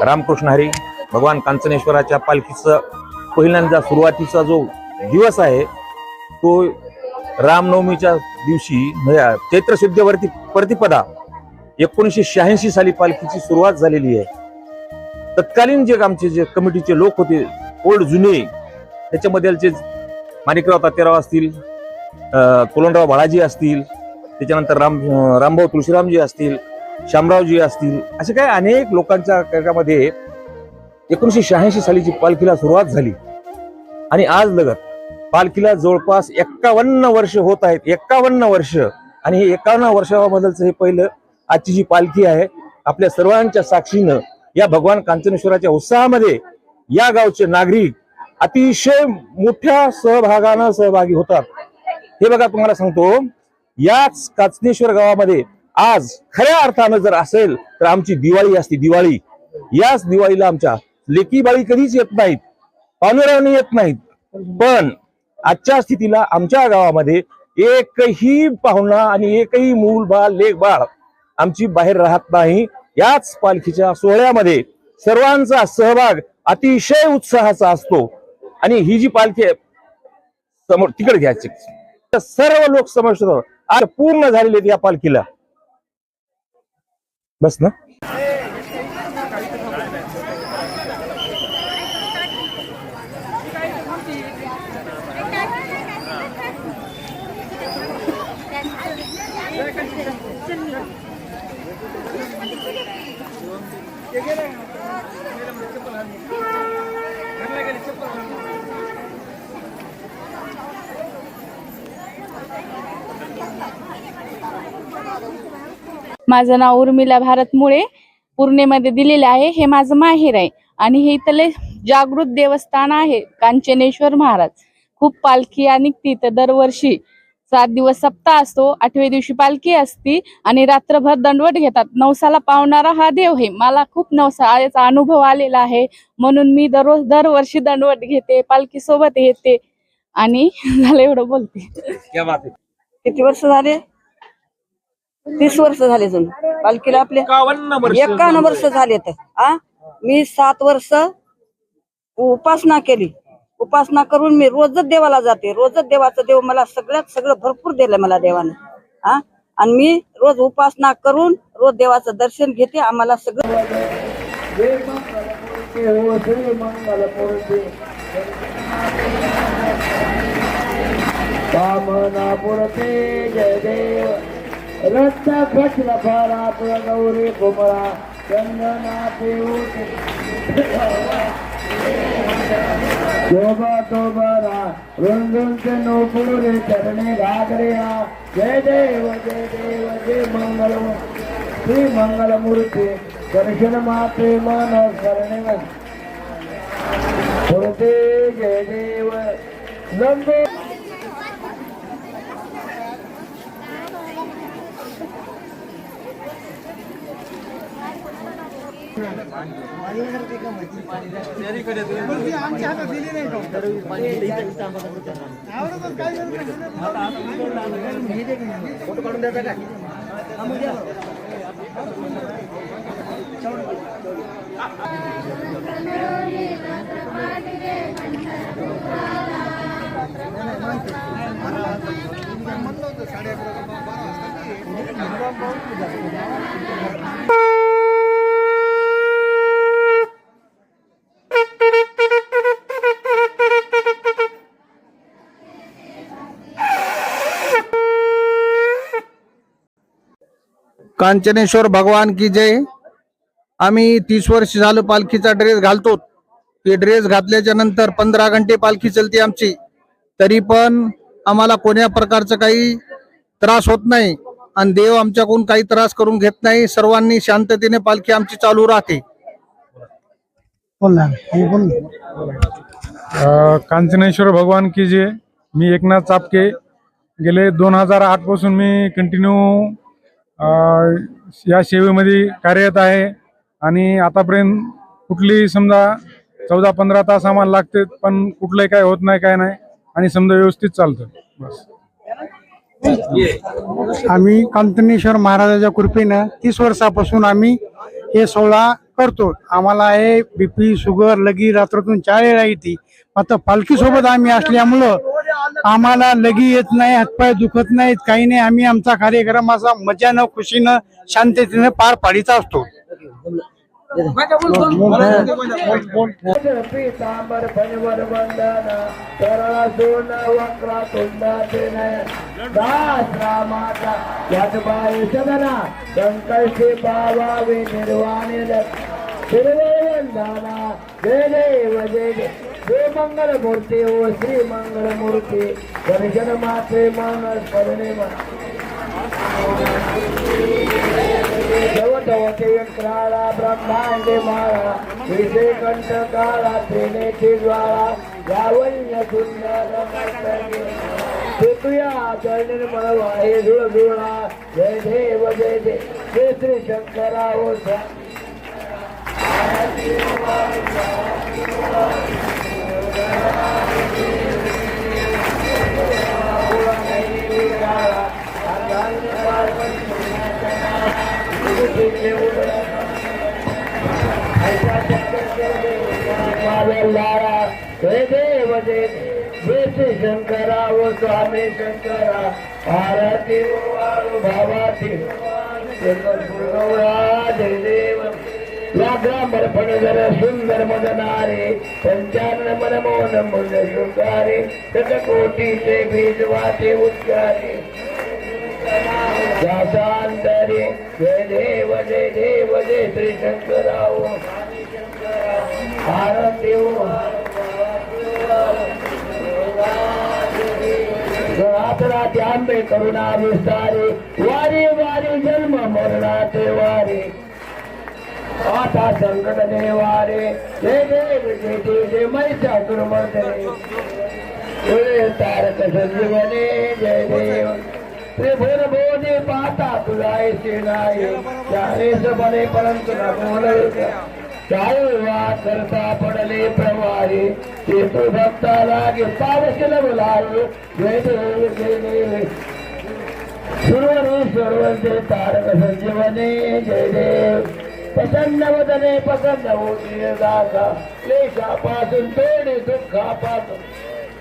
रामकृष्ण हरी. भगवान कांचनेश्वराच्या पालखीचं पहिल्यांदा सुरुवातीचा जो दिवस आहे तो रामनवमीच्या दिवशी चैत्र शुद्ध प्रतिपदा 1986 साली पालखीची सुरुवात झालेली आहे. तत्कालीन जे आमचे जे कमिटीचे लोक होते ओल्ड जुने, त्याच्यामधले माणिकराव तात्याराव असतील, कोलनराव बाळाजी असतील, त्याच्यानंतर रामभाऊ तुळशीरामजी असतील, शामरावजी असतील, असे काही अनेक लोकांच्या त्याच्यामध्ये 1986 सालीची पालखीला सुरुवात झाली आणि आज लगत पालखीला जवळपास 51 वर्ष होत आहेत. 51 वर्ष. आणि हे 51 वर्षाबद्दलच हे पहिलं आजची जी पालखी आहे आपल्या सर्वांच्या साक्षीनं या भगवान कांचनेश्वराच्या उत्साहामध्ये या गावचे नागरिक अतिशय मोठ्या सहभागानं सहभागी होतात. हे बघा, तुम्हाला सांगतो, याच कांचनेश्वर गावामध्ये आज खऱ्या अर्थानं जर असेल तर आमची दिवाळी असते. दिवाळी, याच दिवाळीला आमच्या लेकी बाळी कधीच येत नाहीत, पाहुणेरावणी येत नाहीत, पण आजच्या स्थितीला आमच्या गावामध्ये एकही पाहुणा आणि एकही मूल बाळ लेक बाळ आमची बाहेर राहत नाही. याच पालखीच्या सोहळ्यामध्ये सर्वांचा सहभाग अतिशय उत्साहाचा असतो. आणि ही जी पालखी आहे समोर तिकडे घ्यायची, सर्व लोक समजतात आज पूर्ण झालेले आहेत या पालखीला. बस ना. माझं नाव उर्मिला भारत मुळे, पूर्णेमध्ये दिलेले आहे. हे माझं माहेर आहे आणि हे इथले जागृत देवस्थान आहे कांचनेश्वर महाराज. खूप पालखी निघती तर दरवर्षी 7 दिवस सप्ताह असतो. 8व्या दिवशी पालखी असती आणि रात्रभर दंडवत घेतात. नवसाला पावणारा हा देव आहे. मला खूप नवसाचा अनुभव आलेला आहे, म्हणून मी दरवर्षी दंडवत घेते, पालखी सोबत येते. आणि झालं एवढं बोलते. किती वर्ष झाले? 30 वर्ष झाले पालखीला आपले. 51 वर्ष झाले. तर मी 7 वर्ष उपासना केली. उपासना करून मी रोजच देवाला जाते. रोजच देवाचं देव मला सगळं भरपूर दिलं मला देवाने. आणि मी रोज उपासना करून रोज देवाचं दर्शन घेते. आम्हाला सगळं जय देव रत्न खचला फारा गौरी कोमळा चंदना शोभा तोबरा रुंदुंचे नोपुरे चरणे घागरिया. जय देव जय देव जय मंगल श्री मंगल मूर्ती दर्शन माते मन करणे होते. जय देव लंबे फोटो काढून द्यायचा काय? कांचनेश्वर भगवान की जय. आम्ही 30 वर्ष झालं पालखीचा ड्रेस घालतो. ते ड्रेस घातल्याच्या नंतर 15 घंटे पालखी चलते आमची, तरी पण आम्हाला कोण्या प्रकारचा काही त्रास होत नाही आणि देव आमच्याकडून काही त्रास करून घेत नाही. सर्वांनी शांततेने पालखी आमची चालू राहते. कांचनेश्वर भगवान की जय. मी एकनाथ चापके. गेले 2008 पासून मी कंटिन्यू या सेवेमध्ये कार्यरत आहे आणि आतापर्यंत कुठली समजा 14-15 तास आम्हाला लागते, पण कुठलंही काय होत नाही, काय नाही, आणि समजा व्यवस्थित चालतं. बस. आम्ही कांचनेश्वर महाराजाच्या कृपेनं 30 वर्षापासून आम्ही हे सोहळा करतो. आम्हाला हे बीपी शुगर लगी रात्रातून 4 वेळा येते. आता पालखी सोबत आम्ही असल्यामुळं आम्हाला लगी येत नाही, हातपाय दुखत नाहीत, काही नाही. आम्ही आमचा कार्यक्रम असा मजानं खुशीनं शांततेने पार पाडीचा असतो. पीतांबर फणवर वंदना सरळा सोन वक्रा तुंडाचे नयन दास रामाचा यादबाई सदना संकल्पे पावावे निर्वाणे वंदना जय देव जय देव जय मंगल मूर्ती ओ श्री मंगल मूर्ती दर्शन मात्रे मंगल पदने काळा ब्रह्मांडे माळा विषय कंठ काळा त्रिनेची ज्वाळा लावण्य सुंदर तुया चरण मळवा हे धुळधुळा जय देव जय देव जय श्री शंकरा ओ जय देव जय जय श्री शंकरा ओ स्वामी शंकरा आरती भावाती जय देव व्याघ्रांबर फणधर सुंदर मदनारे पंचान्न मनमोहन मूल्य शृंगारे शतकोटीचे बीज वाटे उच्चारे शांतरे जय देव जय श्री शंकराओ आरती रात्री आंबे करुणा विस्तारे वारी वारी जन्म मरणाचे वारे आता संकट देवारे जय देव जय महिषासुर मर्दने तारक संजीवने जय देव त्रिभुवन बोधी पाहता तुला ऐसे नाही चाळीस बने परंतु न बोल चाळवा करता पडले प्रवारी ते तो भक्ता लागे पावशील बोलावे जय देव सर्वते तारक संजीवने जय देव प्रसन्न वदने प्रसन्न होती दासा क्लेशापासून तोडी दुःखापासून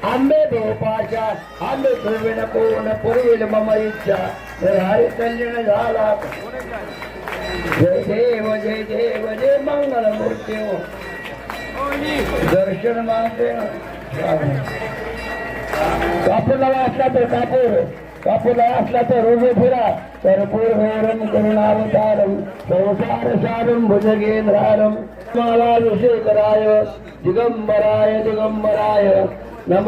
आंबे भोपाशा आंबे पूर्वीन कोण पूर्वील मम इच्छा तर हरी कल्याण झाला जय देव जय मंगल मूर्ती दर्शन मागते कापूरला असला तर कापूरला असला तर रोजे फिरा कर्पूर घोरम करुणावतारम संसार सारम भुजगेंद्रारम माला विषेकराय दिगंबराय नम